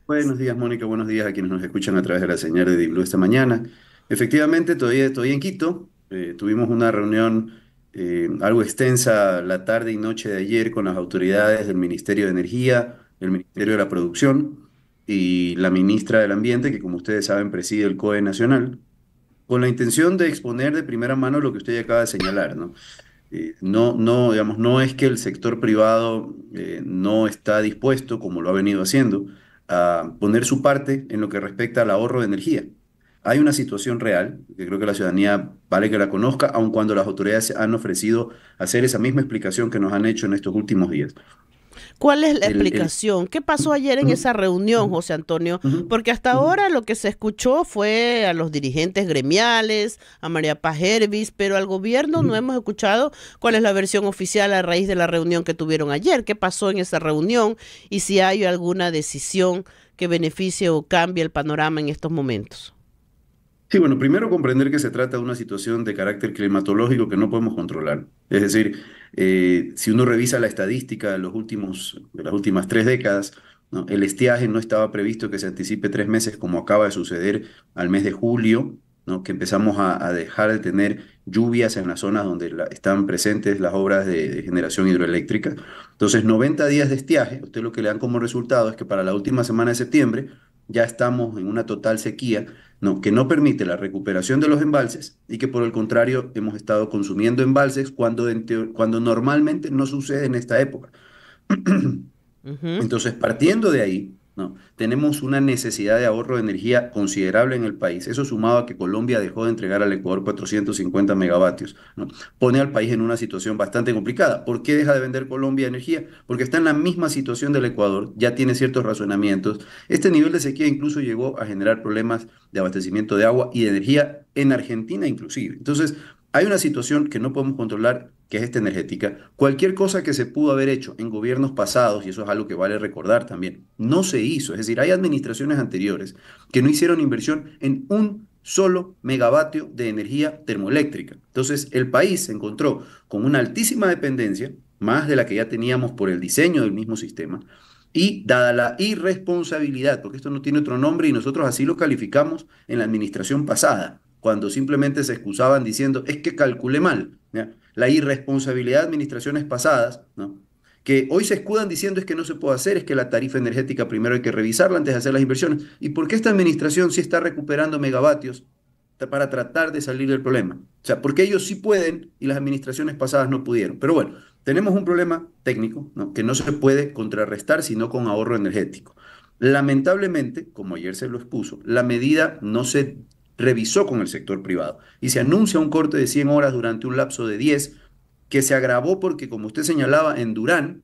Buenos días, Mónica. Buenos días a quienes nos escuchan a través de la señal de Diblu esta mañana. Efectivamente, todavía estoy en Quito. Tuvimos una reunión algo extensa la tarde y noche de ayer con las autoridades del Ministerio de Energía, el Ministerio de la Producción y la ministra del Ambiente, que como ustedes saben preside el COE Nacional, con la intención de exponer de primera mano lo que usted ya acaba de señalar, ¿no? Digamos, no es que el sector privado no está dispuesto, como lo ha venido haciendo, a poner su parte en lo que respecta al ahorro de energía. Hay una situación real, que creo que la ciudadanía vale que la conozca, aun cuando las autoridades han ofrecido hacer esa misma explicación que nos han hecho en estos últimos días. ¿Cuál es la El- explicación? ¿Qué pasó ayer en Ujú, esa reunión, ujú, José Antonio? ujú, Porque hasta ujú. ahora lo que se escuchó fue a los dirigentes gremiales, a María Paz Hervis, pero al gobierno no Ujú. hemos escuchado cuál es la versión oficial a raíz de la reunión que tuvieron ayer. ¿Qué pasó en esa reunión? Y si hay alguna decisión que beneficie o cambie el panorama en estos momentos. Sí, bueno, primero comprender que se trata de una situación de carácter climatológico que no podemos controlar. Es decir, si uno revisa la estadística de las últimas 3 décadas, ¿no? El estiaje no estaba previsto que se anticipe 3 meses como acaba de suceder al mes de julio, ¿no? Que empezamos a dejar de tener lluvias en las zonas donde están presentes las obras de generación hidroeléctrica. Entonces, 90 días de estiaje, usted lo que le dan como resultado es que para la última semana de septiembre ya estamos en una total sequía, no, que no permite la recuperación de los embalses y que por el contrario hemos estado consumiendo embalses cuando, cuando normalmente no sucede en esta época. Ujú. Entonces, partiendo de ahí, ¿no? Tenemos una necesidad de ahorro de energía considerable en el país. Eso sumado a que Colombia dejó de entregar al Ecuador 450 megavatios, ¿no? Pone al país en una situación bastante complicada. ¿Por qué deja de vender Colombia energía? Porque está en la misma situación del Ecuador, ya tiene ciertos razonamientos. Este nivel de sequía incluso llegó a generar problemas de abastecimiento de agua y de energía en Argentina inclusive. Entonces, hay una situación que no podemos controlar, que es esta energética. Cualquier cosa que se pudo haber hecho en gobiernos pasados, y eso es algo que vale recordar también, no se hizo. Es decir, hay administraciones anteriores que no hicieron inversión en un solo megavatio de energía termoeléctrica. Entonces, el país se encontró con una altísima dependencia, más de la que ya teníamos por el diseño del mismo sistema, y dada la irresponsabilidad, porque esto no tiene otro nombre y nosotros así lo calificamos en la administración pasada, cuando simplemente se excusaban diciendo, es que calculé mal, ¿ya? La irresponsabilidad de administraciones pasadas, ¿no? Que hoy se escudan diciendo es que no se puede hacer, es que la tarifa energética primero hay que revisarla antes de hacer las inversiones. ¿Y por qué esta administración sí está recuperando megavatios para tratar de salir del problema? O sea, porque ellos sí pueden y las administraciones pasadas no pudieron. Pero bueno, tenemos un problema técnico, ¿no? Que no se puede contrarrestar sino con ahorro energético. Lamentablemente, como ayer se lo expuso, la medida no se revisó con el sector privado y se anuncia un corte de 100 horas durante un lapso de 10 que se agravó porque, como usted señalaba, en Durán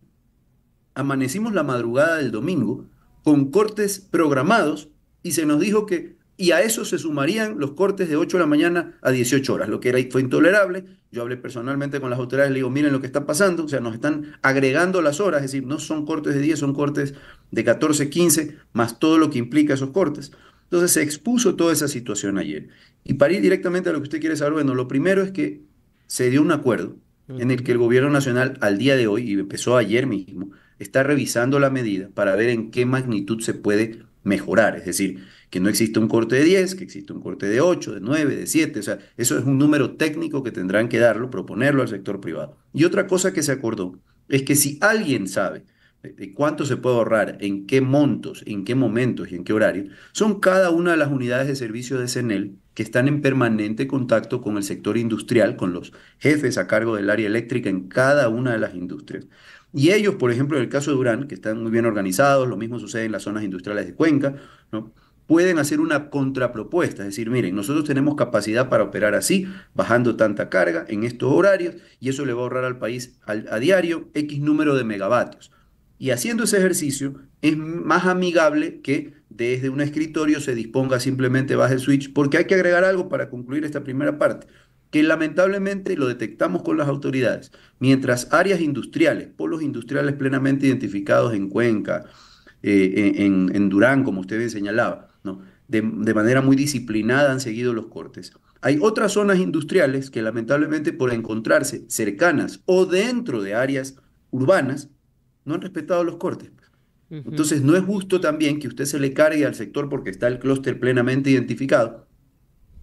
amanecimos la madrugada del domingo con cortes programados y se nos dijo que, y a eso se sumarían los cortes de 8 de la mañana a 18 horas, lo que era, fue intolerable. Yo hablé personalmente con las autoridades, le digo, miren lo que está pasando, o sea, nos están agregando las horas, es decir, no son cortes de 10, son cortes de 14, 15, más todo lo que implica esos cortes. Entonces se expuso toda esa situación ayer. Y para ir directamente a lo que usted quiere saber, bueno, lo primero es que se dio un acuerdo en el que Ujú. el gobierno nacional al día de hoy, y empezó ayer mismo, está revisando la medida para ver en qué magnitud se puede mejorar. Es decir, que no existe un corte de 10, que existe un corte de 8, de 9, de 7. O sea, eso es un número técnico que tendrán que darlo, proponerlo al sector privado. Y otra cosa que se acordó es que si alguien sabe de cuánto se puede ahorrar, en qué montos, en qué momentos y en qué horario, son cada una de las unidades de servicio de CENEL que están en permanente contacto con el sector industrial, con los jefes a cargo del área eléctrica en cada una de las industrias. Y ellos, por ejemplo, en el caso de Durán, que están muy bien organizados, lo mismo sucede en las zonas industriales de Cuenca, ¿no? Pueden hacer una contrapropuesta, es decir, miren, nosotros tenemos capacidad para operar así, bajando tanta carga en estos horarios, y eso le va a ahorrar al país a diario X número de megavatios. Y haciendo ese ejercicio es más amigable que desde un escritorio se disponga simplemente baje el switch, porque hay que agregar algo para concluir esta primera parte, que lamentablemente lo detectamos con las autoridades. Mientras áreas industriales, polos industriales plenamente identificados en Cuenca, en Durán, como usted bien señalaba, ¿no? De manera muy disciplinada han seguido los cortes. Hay otras zonas industriales que lamentablemente por encontrarse cercanas o dentro de áreas urbanas no han respetado los cortes. Ujú. Entonces, no es justo también que usted se le cargue al sector porque está el clúster plenamente identificado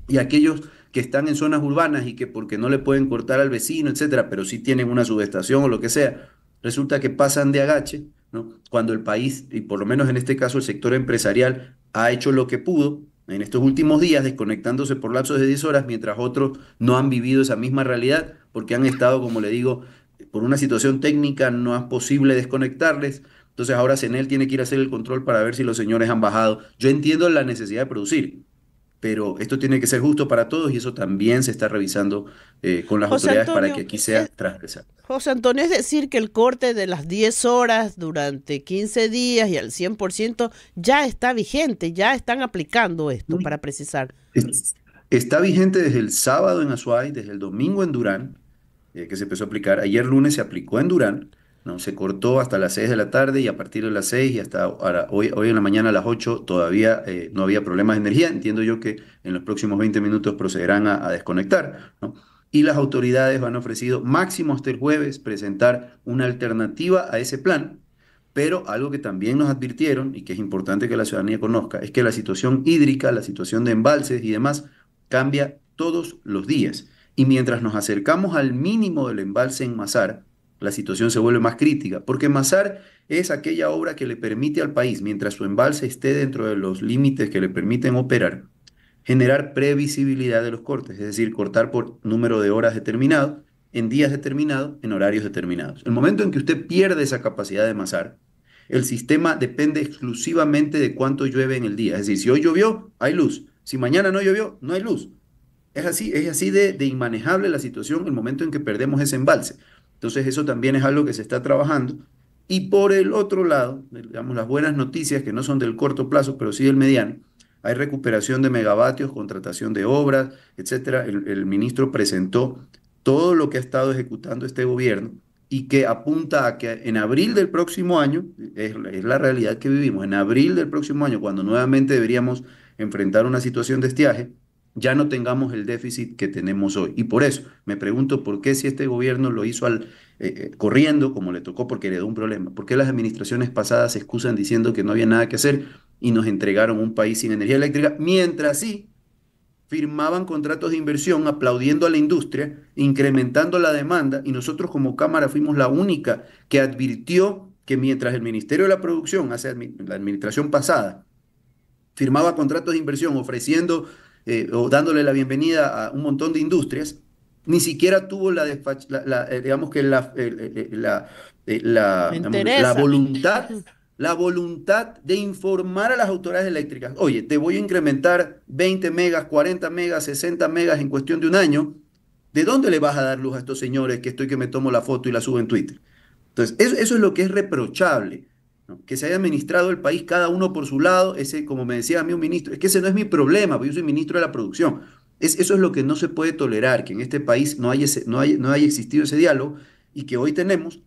y aquellos que están en zonas urbanas y que porque no le pueden cortar al vecino, etcétera, pero sí tienen una subestación o lo que sea, resulta que pasan de agache, ¿no? Cuando el país, y por lo menos en este caso el sector empresarial, ha hecho lo que pudo en estos últimos días, desconectándose por lapsos de 10 horas, mientras otros no han vivido esa misma realidad, porque han estado, como le digo, por una situación técnica no es posible desconectarles. Entonces ahora CENEL tiene que ir a hacer el control para ver si los señores han bajado. Yo entiendo la necesidad de producir, pero esto tiene que ser justo para todos y eso también se está revisando con las José autoridades para que Antonio, aquí sea transversal. José Antonio, es decir, que el corte de las 10 horas durante 15 días y al 100% ya está vigente, ya están aplicando esto, Mm. para precisar. Está vigente desde el sábado en Azuay, desde el domingo en Durán, que se empezó a aplicar. Ayer lunes se aplicó en Durán, ¿no? Se cortó hasta las 6 de la tarde y a partir de las 6 y hasta ahora, hoy en la mañana a las 8 todavía no había problemas de energía. Entiendo yo que en los próximos 20 minutos procederán a desconectar, ¿no? Y las autoridades han ofrecido máximo hasta el jueves presentar una alternativa a ese plan. Pero algo que también nos advirtieron y que es importante que la ciudadanía conozca es que la situación hídrica, la situación de embalses y demás cambia todos los días. Y mientras nos acercamos al mínimo del embalse en Mazar, la situación se vuelve más crítica, porque Mazar es aquella obra que le permite al país, mientras su embalse esté dentro de los límites que le permiten operar, generar previsibilidad de los cortes, es decir, cortar por número de horas determinado, en días determinados, en horarios determinados. El momento en que usted pierde esa capacidad de Mazar, el sistema depende exclusivamente de cuánto llueve en el día. Es decir, si hoy llovió, hay luz. Si mañana no llovió, no hay luz. Es así de inmanejable la situación el momento en que perdemos ese embalse. Entonces eso también es algo que se está trabajando. Y por el otro lado, digamos, las buenas noticias que no son del corto plazo, pero sí del mediano, hay recuperación de megavatios, contratación de obras, etcétera. El ministro presentó todo lo que ha estado ejecutando este gobierno y que apunta a que en abril del próximo año, es la realidad que vivimos, en abril del próximo año, cuando nuevamente deberíamos enfrentar una situación de estiaje, ya no tengamos el déficit que tenemos hoy. Y por eso me pregunto por qué si este gobierno lo hizo corriendo, como le tocó porque heredó un problema, por qué las administraciones pasadas se excusan diciendo que no había nada que hacer y nos entregaron un país sin energía eléctrica, mientras sí firmaban contratos de inversión aplaudiendo a la industria, incrementando la demanda, y nosotros como Cámara fuimos la única que advirtió que mientras el Ministerio de la Producción, hace la administración pasada, firmaba contratos de inversión ofreciendo o dándole la bienvenida a un montón de industrias, ni siquiera tuvo digamos que Me digamos, la interesa. voluntad, la voluntad de informar a las autoridades eléctricas. Oye, te voy a incrementar 20 megas, 40 megas, 60 megas en cuestión de un año. ¿De dónde le vas a dar luz a estos señores que estoy que me tomo la foto y la subo en Twitter? Entonces, eso es lo que es reprochable, ¿no? Que se haya administrado el país cada uno por su lado, ese, como me decía a mí un ministro, es que ese no es mi problema, porque yo soy ministro de la producción. Eso es lo que no se puede tolerar, que en este país no haya existido ese diálogo y que hoy tenemos,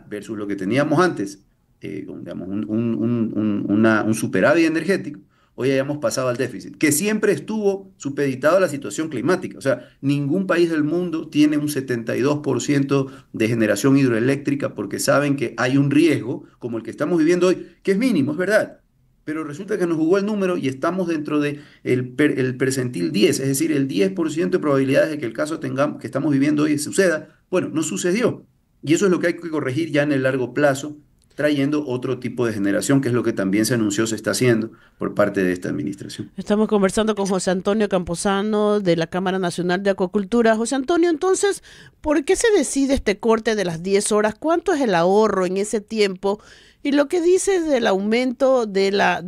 versus lo que teníamos antes, digamos, un superávit energético, hoy hayamos pasado al déficit, que siempre estuvo supeditado a la situación climática. O sea, ningún país del mundo tiene un 72% de generación hidroeléctrica porque saben que hay un riesgo como el que estamos viviendo hoy, que es mínimo, es verdad. Pero resulta que nos jugó el número y estamos dentro de el percentil 10, es decir, el 10% de probabilidades de que el caso que estamos viviendo hoy suceda. Bueno, no sucedió. Y eso es lo que hay que corregir ya en el largo plazo, trayendo otro tipo de generación, que es lo que también se anunció se está haciendo por parte de esta administración. Estamos conversando con José Antonio Camposano de la Cámara Nacional de Acuacultura. José Antonio, entonces, ¿por qué se decide este corte de las 10 horas? ¿Cuánto es el ahorro en ese tiempo? Y lo que dices del aumento de la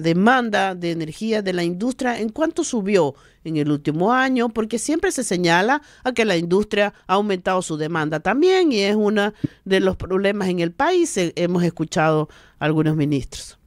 demanda de energía de la industria, ¿en cuánto subió en el último año? Porque siempre se señala a que la industria ha aumentado su demanda también y es uno de los problemas en el país. Hemos escuchado a algunos ministros.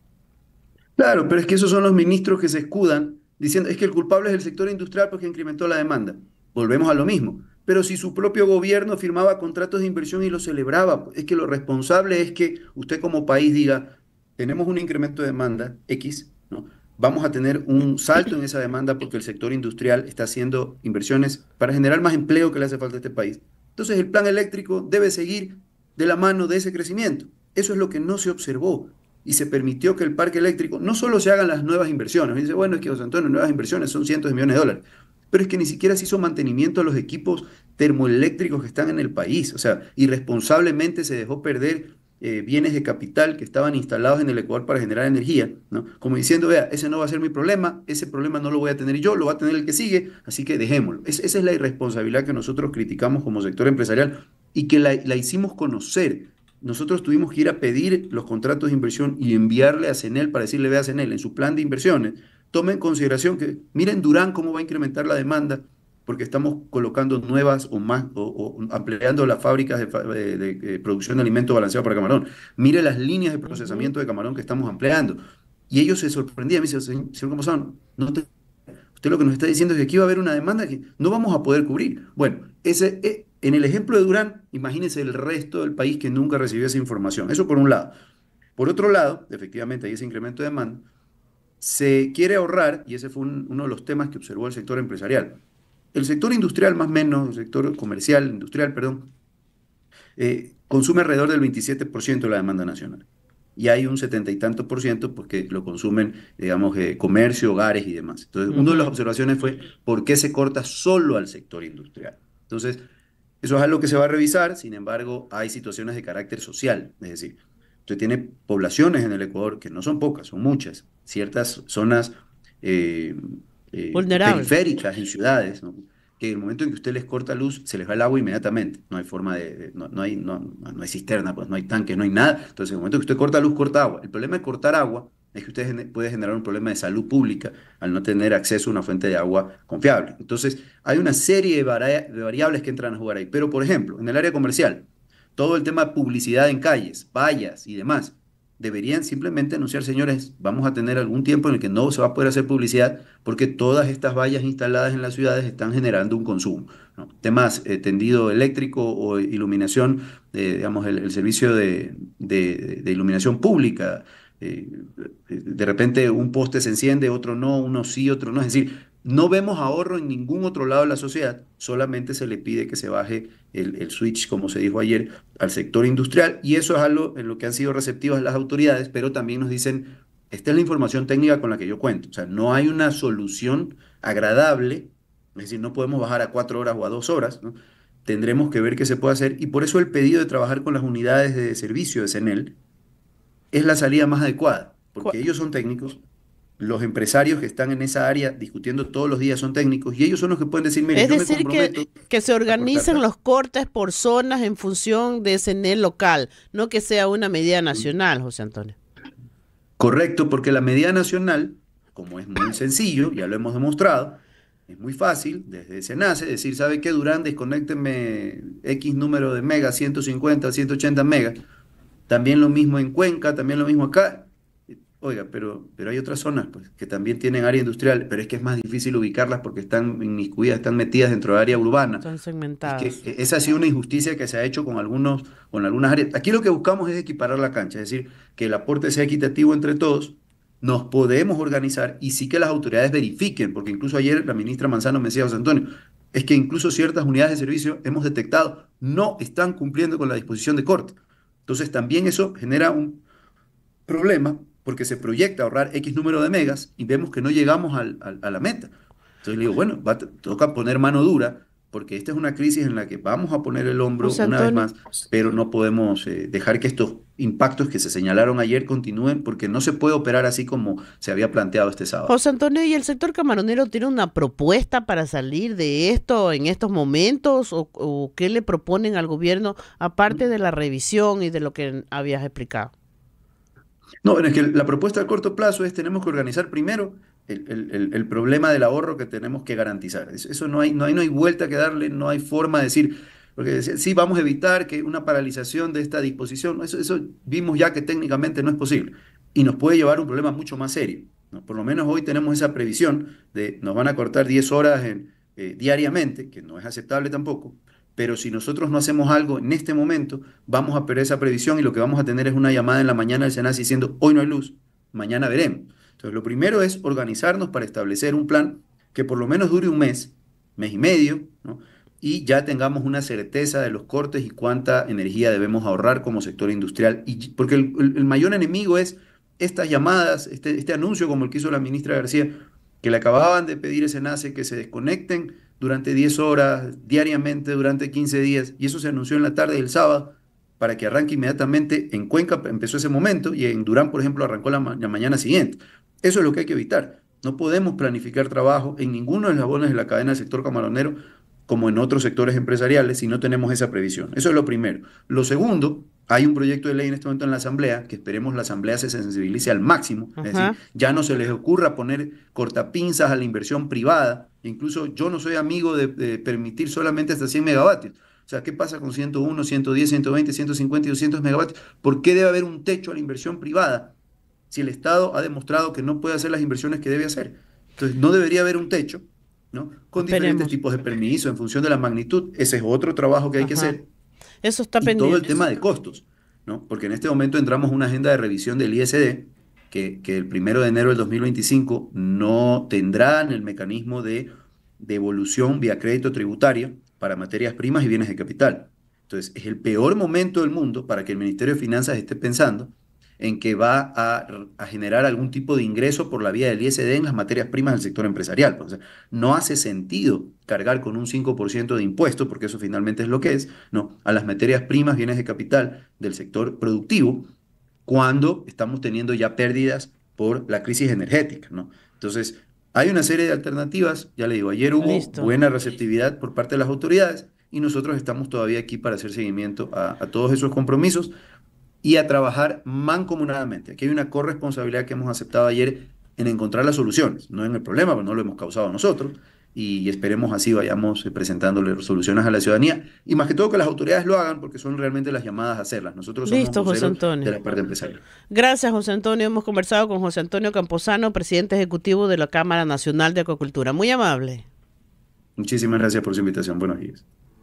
Claro, pero es que esos son los ministros que se escudan diciendo, es que el culpable es el sector industrial porque incrementó la demanda. Volvemos a lo mismo. Pero si su propio gobierno firmaba contratos de inversión y los celebraba, es que lo responsable es que usted como país diga, tenemos un incremento de demanda X, ¿no? Vamos a tener un salto en esa demanda porque el sector industrial está haciendo inversiones para generar más empleo que le hace falta a este país. Entonces el plan eléctrico debe seguir de la mano de ese crecimiento. Eso es lo que no se observó y se permitió que el parque eléctrico no solo se hagan las nuevas inversiones, y dice, bueno, es que José Antonio, nuevas inversiones son cientos de millones de dólares, pero es que ni siquiera se hizo mantenimiento a los equipos termoeléctricos que están en el país, o sea, irresponsablemente se dejó perder bienes de capital que estaban instalados en el Ecuador para generar energía, ¿no? Como diciendo, vea, ese no va a ser mi problema, ese problema no lo voy a tener yo, lo va a tener el que sigue, así que dejémoslo. Esa es la irresponsabilidad que nosotros criticamos como sector empresarial y que la hicimos conocer. Nosotros tuvimos que ir a pedir los contratos de inversión y enviarle a CENEL para decirle, vea CENEL, en su plan de inversiones, tome en consideración que, miren Durán cómo va a incrementar la demanda, porque estamos colocando nuevas o más, o ampliando las fábricas de producción de alimentos balanceados para camarón. Mire las líneas de Ujú. procesamiento de camarón que estamos ampliando. Y ellos se sorprendían, me dicen, señor Campuzano, usted lo que nos está diciendo es que aquí va a haber una demanda que no vamos a poder cubrir. Bueno, en el ejemplo de Durán, imagínense el resto del país que nunca recibió esa información. Eso por un lado. Por otro lado, efectivamente hay ese incremento de demanda. Se quiere ahorrar, y ese fue uno de los temas que observó el sector empresarial. El sector industrial, más o menos, el sector comercial, industrial, perdón, consume alrededor del 27% de la demanda nacional. Y hay un 70 y tanto por ciento porque lo consumen, digamos, comercio, hogares y demás. Entonces, una de las Ujú. observaciones fue por qué se corta solo al sector industrial. Entonces, eso es algo que se va a revisar, sin embargo, hay situaciones de carácter social, es decir, usted tiene poblaciones en el Ecuador que no son pocas, son muchas, ciertas zonas eh, Vulnerable. periféricas en ciudades, ¿no? Que en el momento en que usted les corta luz, se les va el agua inmediatamente, no hay forma no hay cisterna, pues no hay tanques, no hay nada, entonces en el momento que usted corta luz, corta agua. El problema de cortar agua es que usted puede generar un problema de salud pública al no tener acceso a una fuente de agua confiable. Entonces, hay una serie de variables que entran a jugar ahí. Pero, por ejemplo, en el área comercial, todo el tema de publicidad en calles, vallas y demás, deberían simplemente anunciar, señores, vamos a tener algún tiempo en el que no se va a poder hacer publicidad porque todas estas vallas instaladas en las ciudades están generando un consumo, ¿no? Temas tendido eléctrico o iluminación, digamos, el servicio de iluminación pública. eh, de repente un poste se enciende, otro no, uno sí, otro no. Es decir, no vemos ahorro en ningún otro lado de la sociedad, solamente se le pide que se baje el switch, como se dijo ayer, al sector industrial, y eso es algo en lo que han sido receptivas las autoridades, pero también nos dicen, esta es la información técnica con la que yo cuento, o sea, no hay una solución agradable, es decir, no podemos bajar a 4 horas o a 2 horas, ¿no? Tendremos que ver qué se puede hacer, y por eso el pedido de trabajar con las unidades de servicio de CENEL es la salida más adecuada, Cu- porque ellos son técnicos, los empresarios que están en esa área discutiendo todos los días son técnicos, y ellos son los que pueden decir, mire, Es yo me decir, comprometo que se a cortar organicen tal. los cortes por zonas en función de ese NEL local, no que sea una medida nacional, José Antonio. Correcto, porque la medida nacional, como es muy sencillo, ya lo hemos demostrado, es muy fácil, desde se nace, decir, ¿sabe qué? Durán, desconéctenme X número de megas, 150, 180 megas. También lo mismo en Cuenca, también lo mismo acá. Oiga, pero hay otras zonas pues, que también tienen área industrial, pero es que es más difícil ubicarlas porque están inmiscuidas, están metidas dentro del área urbana. Son Es que segmentadas. esa ha sido una injusticia que se ha hecho con algunas áreas. Aquí lo que buscamos es equiparar la cancha, es decir, que el aporte sea equitativo entre todos, nos podemos organizar y sí que las autoridades verifiquen, porque incluso ayer la ministra Manzano me decía, José Antonio, es que incluso ciertas unidades de servicio hemos detectado no están cumpliendo con la disposición de corte. Entonces también eso genera un problema porque se proyecta ahorrar X número de megas y vemos que no llegamos a la meta. Entonces le digo, bueno, toca poner mano dura porque esta es una crisis en la que vamos a poner el hombro José una vez Antonio. más, pero no podemos dejar que estos impactos que se señalaron ayer continúen porque no se puede operar así como se había planteado este sábado. José Antonio, ¿y el sector camaronero tiene una propuesta para salir de esto en estos momentos? O qué le proponen al gobierno, aparte de la revisión y de lo que habías explicado? No, bueno, es que la propuesta a corto plazo es tenemos que organizar primero el problema del ahorro que tenemos que garantizar. Eso no hay vuelta que darle, no hay forma de decir, porque sí, vamos a evitar que una paralización de esta disposición, eso vimos ya que técnicamente no es posible y nos puede llevar a un problema mucho más serio, ¿no? Por lo menos hoy tenemos esa previsión de nos van a cortar 10 horas diariamente, que no es aceptable tampoco, pero si nosotros no hacemos algo en este momento, vamos a perder esa previsión y lo que vamos a tener es una llamada en la mañana del SENACE diciendo, hoy no hay luz, mañana veremos. Entonces, lo primero es organizarnos para establecer un plan que por lo menos dure un mes y medio, ¿no? y ya tengamos una certeza de los cortes y cuánta energía debemos ahorrar como sector industrial. Porque el mayor enemigo es estas llamadas, este anuncio como el que hizo la ministra García, que le acababan de pedir ese SENACE que se desconecten durante 10 horas diariamente durante 15 días, y eso se anunció en la tarde del sábado para que arranque inmediatamente. En Cuenca empezó ese momento y en Durán, por ejemplo, arrancó la mañana siguiente. Eso es lo que hay que evitar. No podemos planificar trabajo en ninguno de los eslabones de la cadena del sector camaronero como en otros sectores empresariales si no tenemos esa previsión. Eso es lo primero. Lo segundo, hay un proyecto de ley en este momento en la Asamblea, que esperemos la Asamblea se sensibilice al máximo, es decir, Ajá. ya no se les ocurra poner cortapinzas a la inversión privada. Incluso yo no soy amigo de permitir solamente hasta 100 megavatios. O sea, ¿qué pasa con 101, 110, 120, 150 y 200 megavatios? ¿Por qué debe haber un techo a la inversión privada si el Estado ha demostrado que no puede hacer las inversiones que debe hacer? Entonces, no debería haber un techo, ¿no? Con diferentes Esperemos. tipos de permiso en función de la magnitud. Ese es otro trabajo que hay que Ajá. hacer. Eso está Y todo el pendiente. tema de costos, ¿no? Porque en este momento entramos a una agenda de revisión del ISD que el 1 de enero del 2025 no tendrán el mecanismo de devolución vía crédito tributario para materias primas y bienes de capital. Entonces, es el peor momento del mundo para que el Ministerio de Finanzas esté pensando en que va a generar algún tipo de ingreso por la vía del ISD en las materias primas del sector empresarial. O sea, no hace sentido cargar con un 5% de impuesto, porque eso finalmente es lo que es, ¿no? A las materias primas, bienes de capital del sector productivo, cuando estamos teniendo ya pérdidas por la crisis energética, ¿no? Entonces, hay una serie de alternativas, ya le digo, ayer hubo Listo. buena receptividad por parte de las autoridades y nosotros estamos todavía aquí para hacer seguimiento a todos esos compromisos y a trabajar mancomunadamente. Aquí hay una corresponsabilidad que hemos aceptado ayer en encontrar las soluciones, no en el problema, porque no lo hemos causado nosotros, y esperemos así vayamos presentándole soluciones a la ciudadanía, y más que todo que las autoridades lo hagan, porque son realmente las llamadas a hacerlas. Nosotros somos Listo, José voceros de Antonio. la parte empresarial. Gracias, José Antonio. Hemos conversado con José Antonio Camposano, presidente ejecutivo de la Cámara Nacional de Acuacultura. Muy amable. Muchísimas gracias por su invitación. Buenos días.